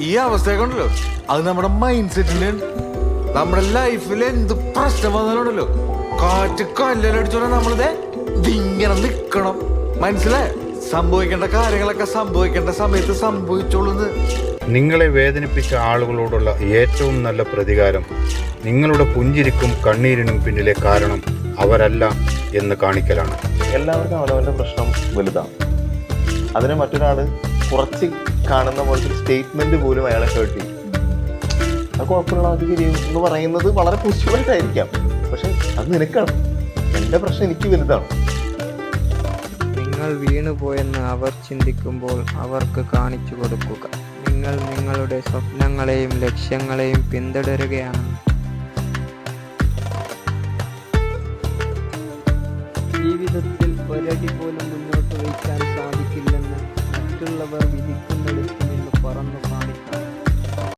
ഈ അവസ്ഥയൊക്കെ ഉണ്ടല്ലോ, അത് നമ്മുടെ മൈൻഡ് സെറ്റില് നമ്മുടെ ലൈഫിൽ എന്ത് പ്രശ്നം വന്നാലുണ്ടല്ലോ കാറ്റ് കല്ലടിച്ചോളാം നമ്മളിതേ ഇങ്ങനെ നിക്കണം. മനസ്സിലായി? സംഭവിക്കേണ്ട കാര്യങ്ങളൊക്കെ സംഭവിക്കേണ്ട സമയത്ത് സംഭവിച്ചോളുന്ന്. നിങ്ങളെ വേദനിപ്പിച്ച ആളുകളോടുള്ള ഏറ്റവും നല്ല പ്രതികാരം നിങ്ങളുടെ പുഞ്ചിരിക്കും കണ്ണീരിനും പിന്നിലെ കാരണം അവരല്ല എന്ന് കാണിക്കലാണ്. എല്ലാവർക്കും അവനവൻ്റെ പ്രശ്നം വലുതാണ്. അതിനെ മറ്റൊരാൾ കുറച്ച് കാണുന്ന പോലത്തെ സ്റ്റേറ്റ്മെന്റ് പോലും അയാളെ ഹേർട്ട് ചെയ്യും. അത് കുഴപ്പമില്ല, അത് ശരിയും എന്ന് പറയുന്നത് വളരെ പോസിറ്റീവായിട്ടായിരിക്കാം, പക്ഷെ അത് നിനക്കാണ്. എൻ്റെ പ്രശ്നം എനിക്ക് വലുതാണ്. നിങ്ങൾ വീണുപോയെന്ന് അവർ ചിന്തിക്കുമ്പോൾ അവർക്ക് കാണിച്ചു കൊടുക്കുക നിങ്ങൾ നിങ്ങളുടെ സ്വപ്നങ്ങളെയും ലക്ഷ്യങ്ങളെയും പിന്തുടരുകയാണെന്ന്. ജീവിതത്തിൽ ഒരടി പോലും മുന്നോട്ട് വയ്ക്കാൻ സാധിക്കില്ലെന്ന് മറ്റുള്ളവർ വിധിക്കുന്നിടത്ത്